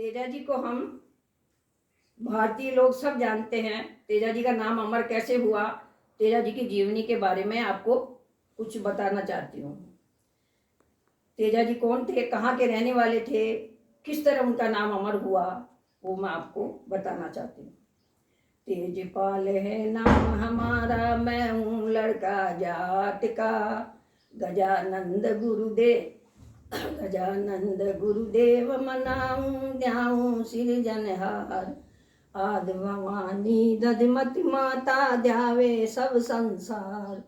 तेजा जी को हम भारतीय लोग सब जानते हैं। तेजा जी का नाम अमर कैसे हुआ, तेजा जी की जीवनी के बारे में आपको कुछ बताना चाहती हूँ। तेजा जी कौन थे, कहाँ के रहने वाले थे, किस तरह उनका नाम अमर हुआ, वो मैं आपको बताना चाहती हूँ। तेजपाल है नाम हमारा, मैं हूँ लड़का जाट का। गजानंद गुरुदेव मनाऊं, ध्याऊं सिरजनहार। आद भवानी दधमति माता, ध्यावे सब संसार।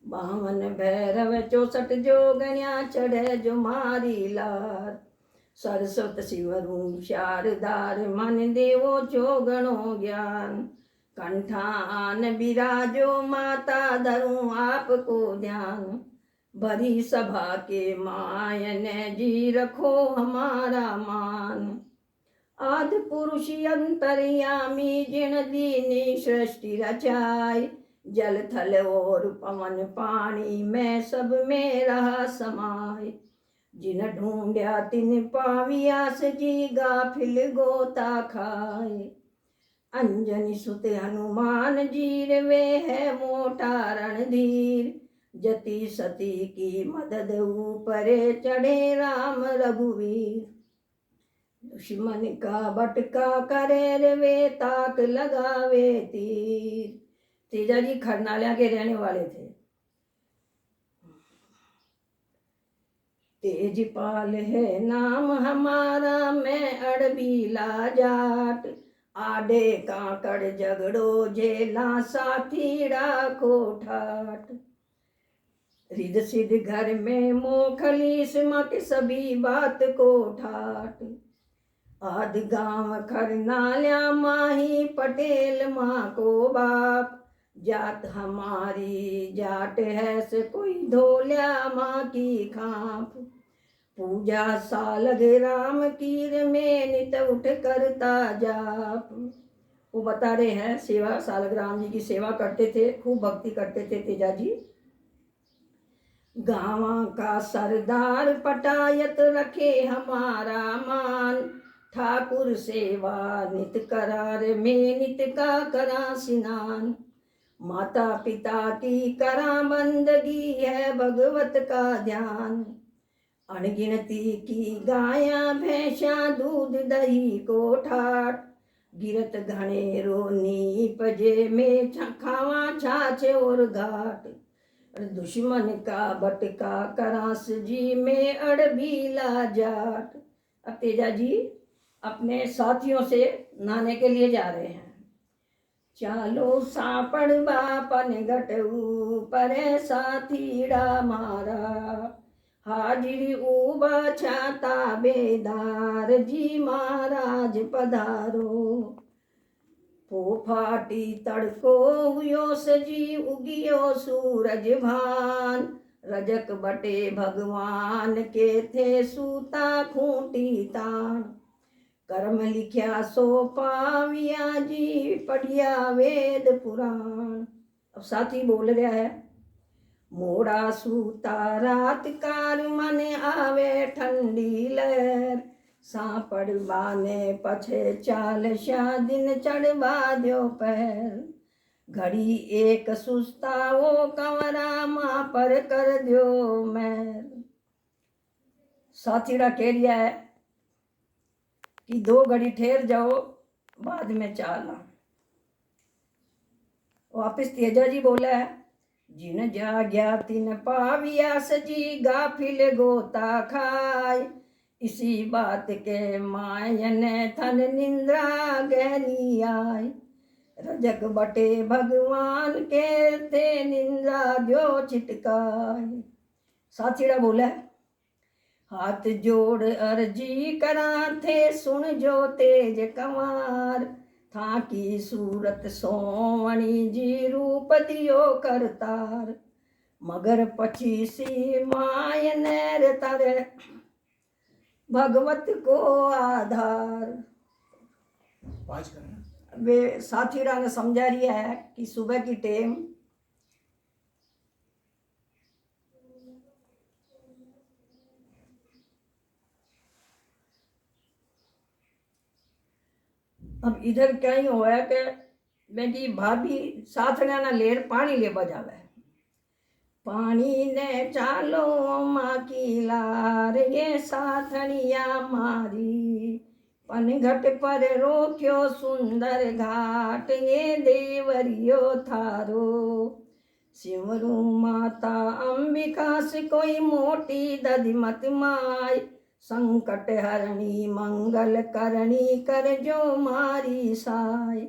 52 भैरव 64 जोगणिया, चढ़े जो मारी लार। सरस्वत शिवरूप शारदार, मन देवो जोगणो ज्ञान। कंठान बिराजो माता, धरूं आपको ध्यान। बड़ी सभा के मायन जी, रखो हमारा मान। आदि पुरुष अंतर्यामी, जिन दीनी सृष्टि रचाई। जल थल और पवन पानी, में सब में रहा समाय। जिन ढूंढ्या तिन पावियास जी, गाफिल गोता खाए। अंजनी सुत हनुमान जीर, वे है मोटा रणधीर। जति सती की मदद ऊपरे, चढ़े राम रघुवीर। दुश्मन का बटका करे रे, वे ताक लगावे तीर। तेजा जी खरनालिया के रहने वाले थे। तेजपाल है नाम हमारा, मैं अड़बीला जाट। आडे काकड़ झगड़ो झेला, साथीड़ा को ठाट। रिद सिद्ध घर में मोखली, सिमट सभी बात को ठाट। आद गांव खरनालिया, माही पटेल माँ को बाप। जात हमारी जाट है, से कोई धोलिया माँ की खाप। पूजा सालग राम कीर में, नित उठ करता जाप। वो बता रहे हैं सेवा, सालग राम जी की सेवा करते थे, खूब भक्ति करते थे तेजा जी। गाँव का सरदार पटायत, रखे हमारा मान। ठाकुर सेवा नित करार में, नित का करा स्नान। माता पिता की करा बंदगी है, भगवत का ध्यान। अनगिनती की गाया भैंसा, दूध दही को ठाट। गिरत घनेरो नीप जे में, खावा छाछ और घाट। दुश्मन का बटका करास जी में, अड़बीला जाट। अब तेजा जी अपने साथियों से नहाने के लिए जा रहे हैं। चालो सापड़ बापन गटऊ, परे साथीड़ा मारा। हाजिरी उबा छाता बेदार जी, महाराज पधारो। फोफाटी तड़को हुयो सजी, उगियो सूरज भान। रजक बटे भगवान के थे, सूता खूंटी तान। कर्म लिख्या सो पाविया जी, पढ़िया वेद पुराण। अब साथी बोल रहा है। मोड़ा सूता रात कार, मन आवे ठंडी लहर। सापड़ बाने पछे चाल, शा दिन चढ़वा दो पैर। घड़ी एक सुस्ता वो कंवरा, माँ पर कर दो मैर। साथीड़ा कह रिया है कि 2 घड़ी ठहर जाओ, बाद में चाला। वापिस तेजा जी बोला है। जिन जाग्या तिन पाविया सजी, गाफिल गोता खाए। इसी बात के मायन, थन निंद्रा गहरी आय। रजक बटे भगवान के थे, निंद्रा जो छिटकाय। साथीड़ा बोला, हाथ जोड़ अर्जी करा थे, सुन जो तेज कंवार। था की सूरत सोवणी जी, रूप दियो करतार। मगर पची सी मायन तारे, भगवत को आधार। वे साथीड़ा ने समझा रिया है कि सुबह की टेम अब इधर क्या ही होया कि मैं की भाभी साथण्या ना लेर पानी ले बजावे, पानी ने चालो माँ की लार ये साथणिया मारी, पनघट पर रोक्यो सुंदर घाट ये देवरियो थारो, सिमरू माता अंबिका से कोई मोटी दधिमत माय, संकट हरणी मंगल करणी कर जो मारी साय,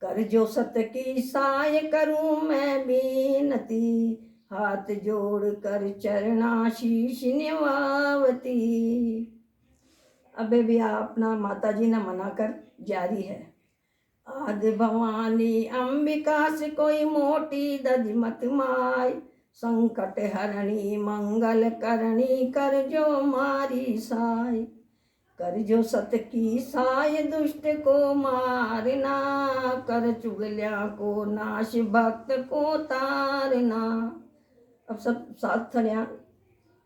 कर जो सत की साय करूं मैं बीनती, हाथ जोड़ कर चरणाशीष निभावती। अबे भी अपना माता जी ने मना कर जारी है, आदि भवानी अंबिका से कोई मोटी दधिमत माय, संकट हरणी मंगल करणी कर जो मारी साय, कर जो सत की साय दुष्ट को मारना, कर चुगलिया को नाश भक्त को तारना। अब सब साथणिया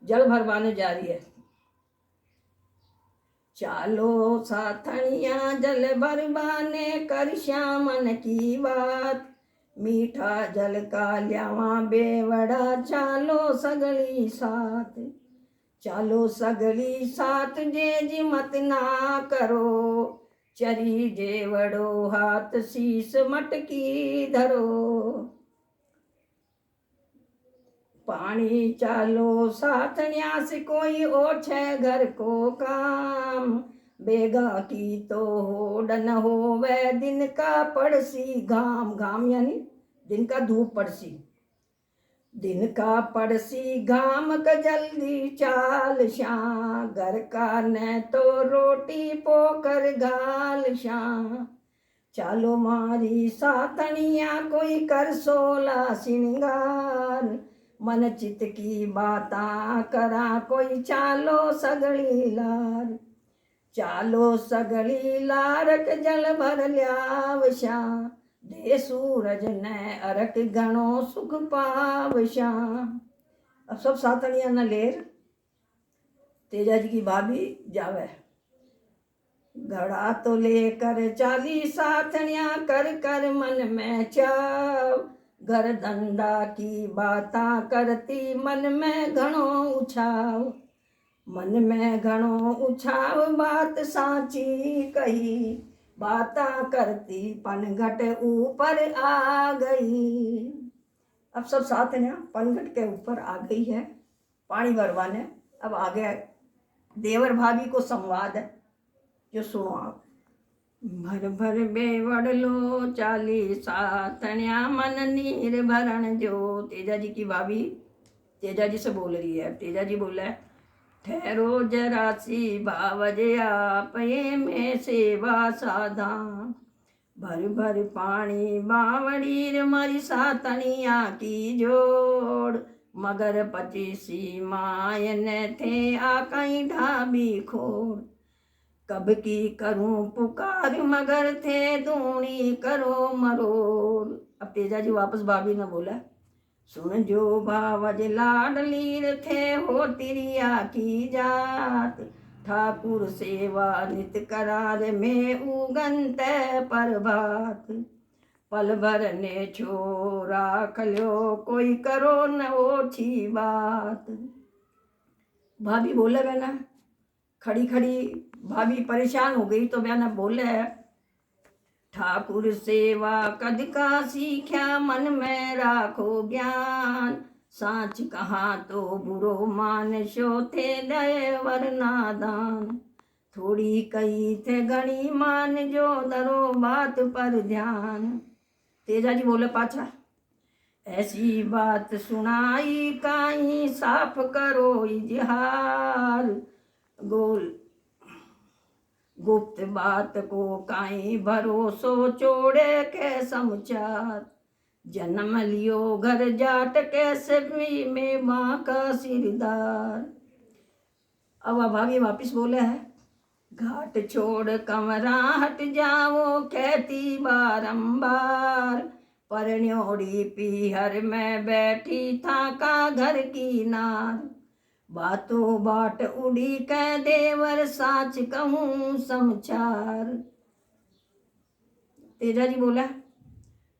जल भरवाने जा रही है, चालो साथणिया जल भरवाने कर श्यामन की बात, मीठा जल का ल्यावा बेवड़ा चालो सगली साथ, चालो सगली साथ जे मत ना करो, चरी जेवड़ो हाथ शीस मटकी धरो, पानी चालो साथण्या से कोई ओछे घर को काम, बेगा की तो होड़ न होवे दिन का पड़सी घाम, घाम यानी दिन का धूप पड़सी, दिन का पड़सी घाम का जल्दी चाल श्याम, घर का न तो रोटी पोकर गाल श्याम, चालो मारी साथणिया कोई कर सोला सिंगार, मन चित की बाता करा कोई चालो सगली लार, चालो सगली लारक जल भर ल्यावशा, दे सूरज ने अरक गणो सुख पावशा। अब सब साथणिया न लेर तेजा जी की भाभी जावे, घड़ा तो लेकर चाली साथणिया कर कर मन में चाव, घर धंधा की बाता करती मन में घणो उछाव, मन में घणो उछाव बात साची कही, बाता करती पनघट ऊपर आ गई। अब सब साथणिया पनघट के ऊपर आ गई है पानी भरवाने। अब आगे देवर भाभी को संवाद है जो सुनो आप। भर भर बेवड़ लो चाली साथण्या मन नीर भरण जो, तेजा जी की भाभी तेजा जी से बोल रही है। तेजा जी बोले, ठहरो जरा सी भावजे आप ये में सेवा साधा, भर भर पानी बावड़ीर मरी साथणिया की जोड़, मगर पचीसी मायन थे आकई ढाबी खोड़, कब की करूं पुकार मगर थे दूनी करो मरोड़। अब तेजा जी वापस भाभी ने बोला, सुन जो भावज लाडलीर थे हो तिरिया की जात, ठाकुर सेवा नित करार में उगन तय प्रभात, पल भर ने छोरा खलो कोई करो न ओछी बात। भाभी बोले बहना, खड़ी खड़ी भाभी परेशान हो गई तो बहना बोले, ठाकुर सेवा कद का सीख्या मन में राखो ज्ञान, साच कहा तो बुरो मान शो थे दयवर नादान, थोड़ी कही थे घनी मान जो धरो बात पर ध्यान। तेजा जी बोले पाछा, ऐसी बात सुनाई काई साफ करो इजहार, गोल गुप्त बात को काई भरोसो चोड़े के समाचार, जन्म लियो घर जाट के सभी में माँ का सिरदार। अब भाभी वापिस बोले है, घाट छोड़ कमरा हट जाओ कहती बारंबार, परन्योड़ी पीहर में बैठी था का घर की नार, बातों बाट उड़ी कै देवर साच कहूँ समाचार। तेजा जी बोला,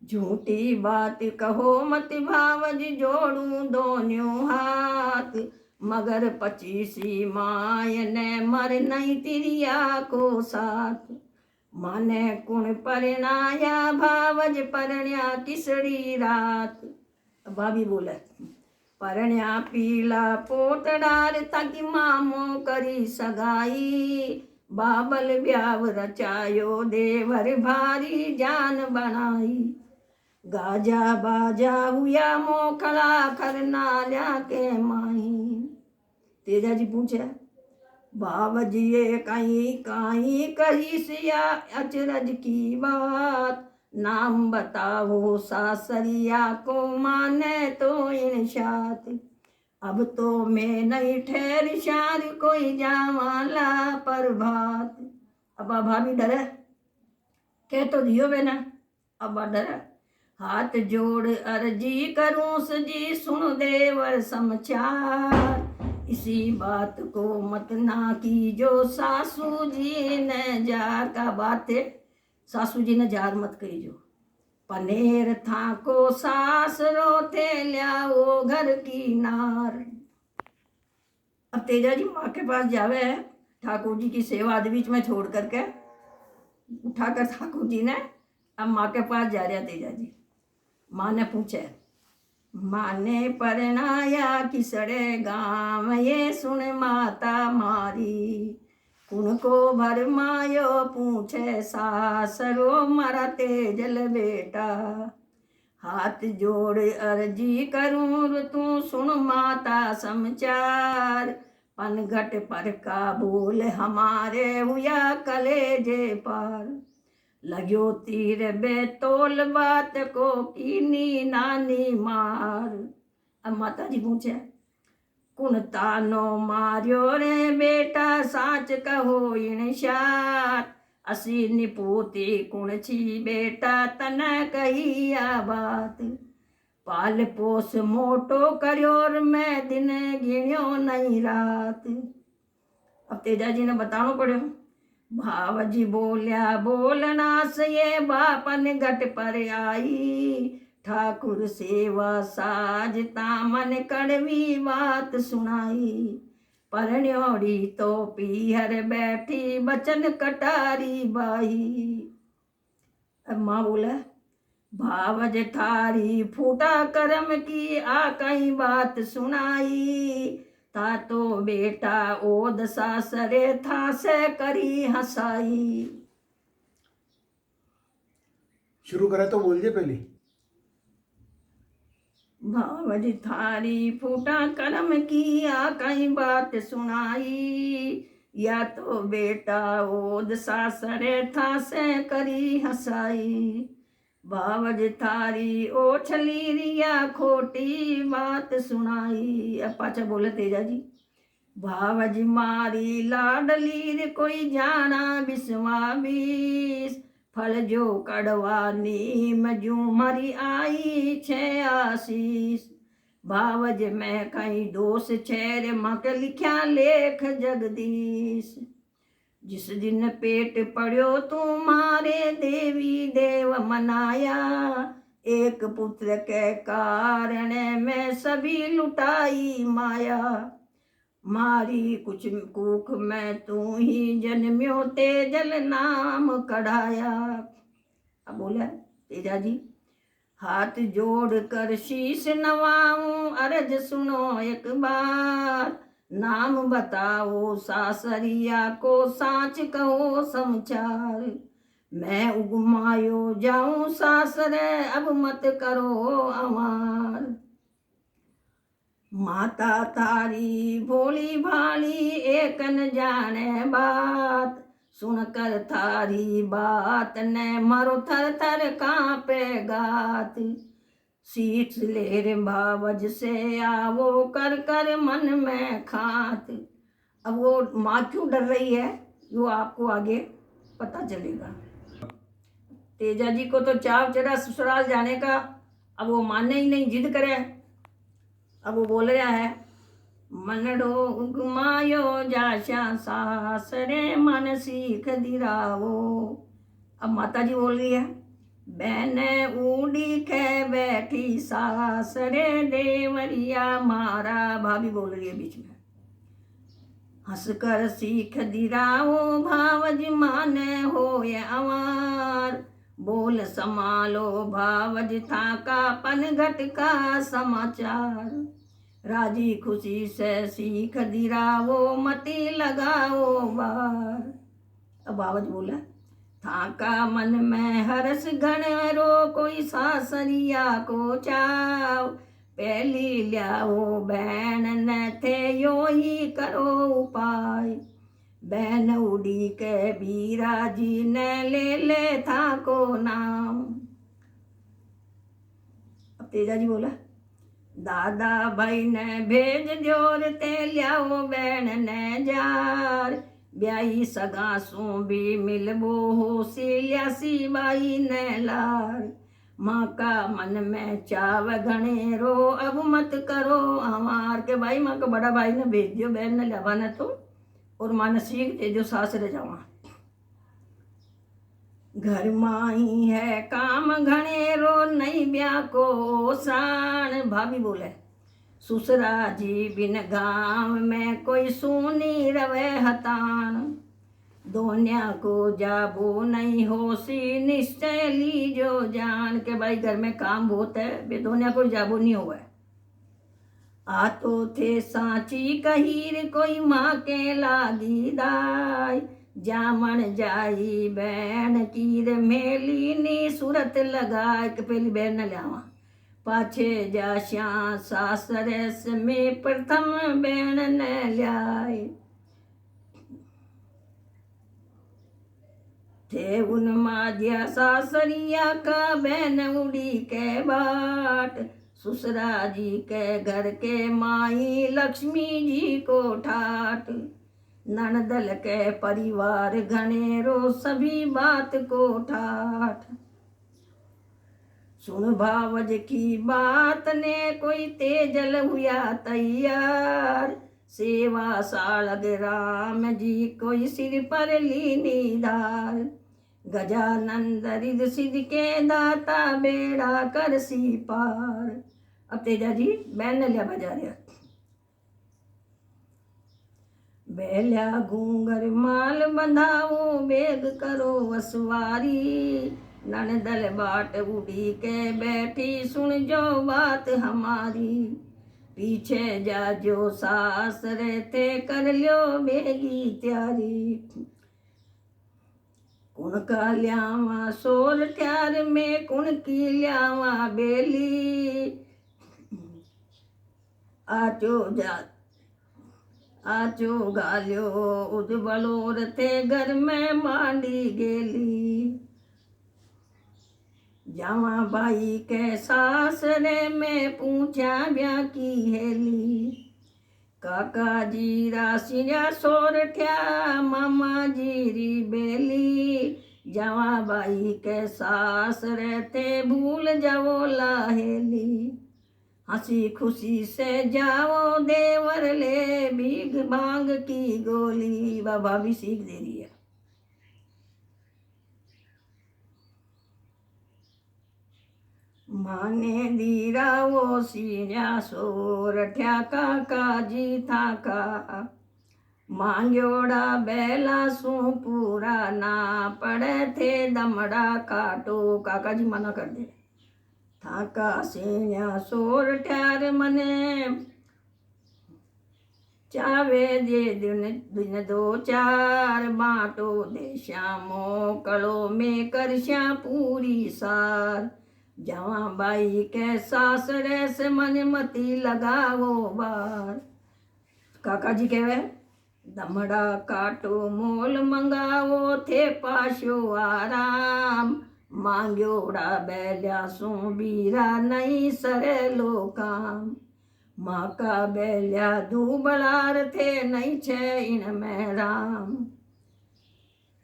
झूठी बात कहो मत भावज जोड़ू दोनों हाथ, मगर 25 माय ने मर नहीं तिरिया को साथ। माने कुण परणाया भावज परण्या किसड़ी रात। भाभी बोले, परण्या पीला पोतडार ताकि मामो करी सगाई, बाबल ब्याव रचायो देवर भारी जान बनाई। गाजा बाजा हुआ मोखला खरनाल्या के माही। तेजा जी पूछे, बाबजिए कहीं कहीं कही सिया अचरज की बात, नाम बताओ सासरिया को माने तो इनशात। अब तो मैं नहीं ठहर शार कोई जावाला प्रभात। अब भाभी डरे, कह तो दियो बेना, अब डरे। हाथ जोड़ अर्जी करूं सजी सुन देवर समाचार, इसी बात को मत ना की जो सासू जी ने जार। का बात है, सासू जी ने जार मत कही जो। पनेर था को सास रोते ल्याओ घर की नार। अब तेजा जी माँ के पास जावे, ठाकुर जी की सेवा आदि बीच में छोड़ करके उठाकर ठाकुर जी ने अब माँ के पास जा रहा तेजा जी। माँ ने पूछे, माने परणाया किसड़े गाँव ये सुन माता मारी, कुनको भरमायो पूछे सासरो मरा तेजल बेटा। हाथ जोड़ अर्जी करूं तू सुन माता समाचार, पनघट पर का बोल हमारे हुआ कलेजे पार। लग्यो तीर बेतोल बात को कीनी नानी मार। अब माता जी पूछे, कुण तानो मार्यो रे बेटा साच कहो इन शात, असी निपूती कुण छी बेटा तने कही आ बात। पाल पोस मोटो करियो और मैं दिन गिण्यो नहीं रात। अब तेजा जी ने बताना पड़ो। भावजी बोलिया बोलना से ये बापन घट पर आई, ठाकुर सेवा साजता मन कड़वी बात सुनाई। परण्योड़ी तो पीहर बैठी बचन कटारी बाई। अब माँ बोला, भावज थारी फूटा करम की आ कई बात सुनाई, ता तो बेटा ओद सासरे था से करी हंसाई। शुरू करा तो बोलिए पहले। भावज थारी फूटा करम की आ कई बात सुनाई, या तो बेटा ओद सासरे था से करी हंसाई। भावज थारी ओछली रिया खोटी बात सुनाई। अब पाचा बोले तेजा जी, भावज मारी लाडली रे कोई जाना बिस्वा बीस, फल जो कड़वा नीम जू मरी आई छे आशीष। भावज में कहीं दोष छेर मक लिख्या लेख जगदीश। जिस दिन पेट पड़ो तुम्हारे देवी देव मनाया, एक पुत्र के कारण में सभी लुटाई माया। मारी कुछ कुख में तू ही जन्म्यो तेजल नाम कढ़ाया। अब बोला तेजा जी, हाथ जोड़ कर शीश नवाऊं अर्ज सुनो एक बार, नाम बताओ सासरिया को साच कहो समाचार। मैं उगमायो जाऊं सासरे अब मत करो अमार। माता तारी भोली भाली एक न जाने बात, सुनकर थारी बात ने मरो थर थर कांपे गात। सीख ले रे भावज से आवो कर कर मन में खात। अब वो माँ क्यों डर रही है वो आपको आगे पता चलेगा। तेजा जी को तो चाव चढ़ा ससुराल जाने का, अब वो माने ही नहीं, जिद करे। अब वो बोल रहा है, मनडो उगमायो जाशा सासरे मन सीख दिरावो। अब माता जी बोल रही है, बैन उड़ी के बैठी सास रे देवरिया मारा। भाभी बोल रही है बीच में। हंसकर सीख दिराओ भावज माने हो ये अवार। बोल संभालो भावज था का पनघट का समाचार। राजी खुशी से सीख दिराओ मती लगाओ बार। अब बावज बोला था का मन में हर्ष घन रो कोई सासरिया को चाव। पहली ल्याओ बहन न थे यो ही करो उपाय। बहन उड़ी के बीरा जी ने ले था को नाम। अब तेजा जी बोला दादा भाई ने भेज जोर ते ल्याओ बहन ने जार। ब्याई सगासों भी मिलबो हो सिल्यासी बाई ने लार। माँ का मन में चाव घने रो अब मत करो हमार। के भाई माँ का बड़ा भाई ने भेज दियो बहन ने लवा न तो और माँ ने सीख दे जो सास रह जावा। घर माही है काम घने रो नहीं ब्याह को शान। भाभी बोले ससुरा जी बिन गाँव में कोई सुनी रवे हतान। दोनिया को जाबो नहीं होसी निश्चय लीजो जान। के भाई घर में काम बहुत है बे दोनिया को जाबो नहीं हुआ। आ तो थे सांची कहीर कोई माँ के लागी दाय। जामन जाई बहन कीर मेली नी सूरत लगाए। के पहली बहन न लियावा पाछे जा श्या सासरस में प्रथम बहन न ल्याए। थे उन माजिया सासरिया का बहन उड़ी के बाट। ससुरा जी के घर के माई लक्ष्मी जी को ठाट। ननदल के परिवार घने रो सभी बात को ठाठ। सुन भावज की बात ने कोई तेजल हुआ तैयार। सेवा सालग राम जी कोई सिर पर लीनी धार। गजानंद रिद सिद्ध के दाता बेड़ा कर सी पार। अब तेजा जी बैन ने लिया बजा रहा। बेल्या घूंगर माल बंधाओ बेग करो वसवारी। ननदल बाट उड़ी के बैठी सुन जो बात हमारी। पीछे जा जो सास रहते कर लो बेगी त्यारी। कुण का ल्यावा सोर ट्यार में कुण की ल्यावा बेली। आचो गाल्यो उजबलोर थे घर में मांडी गेली। जावा बाई के सासरे में पूछा ब्याह की हेली। काका जी रासिया सोरठ्या मामा जी री बेली। जावा बाई के सास रहते भूल जाओ लाहेली। हंसी खुशी से जाओ देवर ले भीग भांग की गोली। वह भाभी सीख दे रही है। माने दीरा वो सीना सोरठ्या काका जी था का। मांग्योड़ा बेला सू पूरा ना पड़े थे दमड़ा काटो। काका जी मना कर दे था का सीना सोरठ्यार मने। चावे दे दिन दो चार बाटो दे श्यामो कलो में कर श्या पूरी सार। जवा बाई के सासरे से मन मती लगाओ बार। काका जी कहे दमड़ा काटो मोल मंगाओ थे पाशो आराम। मांग्योड़ा बैल्या सो बीरा नहीं सरे लो काम। माँ का बैल्या दूबलार थे नहीं छे इनमें राम।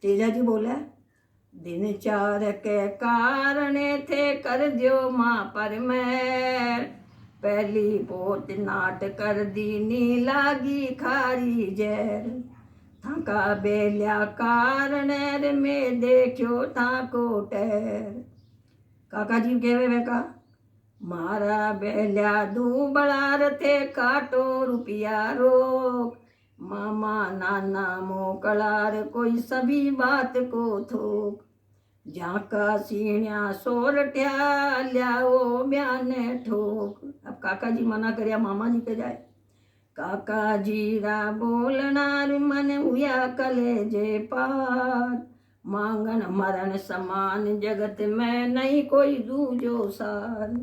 तेजा जी बोला दिन चार के कारणे थे कर दियो माँ पर मैर। पहली पोत नाट कर दीनी लागी खारी जैर। थाका बेल्या कारणेर में देखो थाको टैर। काका जी कहे वे का मारा बेल्या दू बड़ार थे काटो रुपया रोक मामा नाना मोकलार कोई सभी बात को थोक जाका सीणिया सोरठ्या ल्याओ ब्याने ठोक। अब काका जी मना करया मामा जी के जाए काका जीरा बोलनार मन हुआ कलेजे पार मांगन मरण समान जगत में नहीं कोई दूजो सार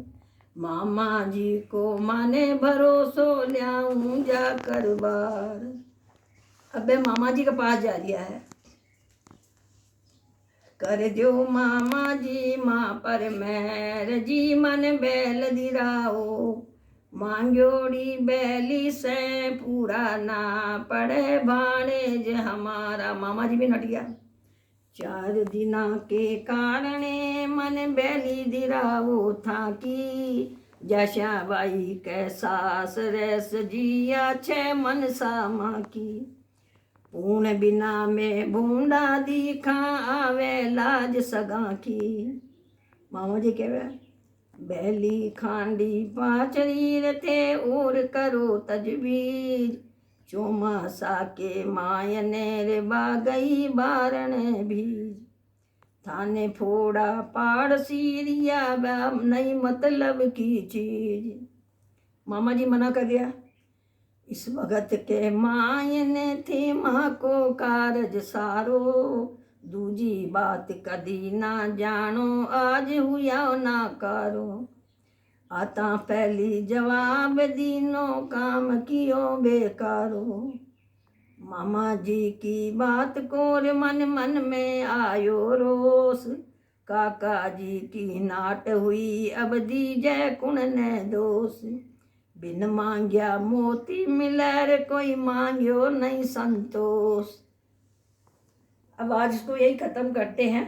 मामा जी को माने भरोसो ल्याऊं जाकर बार। अबे मामा जी के पास जा रिया है कर जो मामा जी माँ पर मैर जी मन बैल दिराओ मांग्योड़ी बैली से पूरा ना पड़े भाणेज हमारा। मामा जी भी नट गया 4 दिना के कारणे मन बैली दिराओ था की जशा बाई के सास रस जिया 6 मन सामा की पूर्ण बिना में बूंदा दिखा आवे लाज सगा की। मामा जी कहे बैली खांडी पाचरीर थे और करो तजवीज चौमासा के मायने रे बागई बारण बीज थाने फोड़ा पाड़ सीरिया नहीं मतलब की चीज। मामा जी मना कर दिया इस वक्त के मायने थी माँ को कारज सारो दूजी बात कदी ना जानो आज हुआ ना करो आता पहली जवाब दीनो काम कियो बेकारो। मामा जी की बात को मन मन में आयो रोस काका जी की नाट हुई अब दी जय कुण ने दोष बिन मांग्या मोती मिले रे कोई मांग्यो नहीं संतोष। अब आज इसको यही खत्म करते हैं।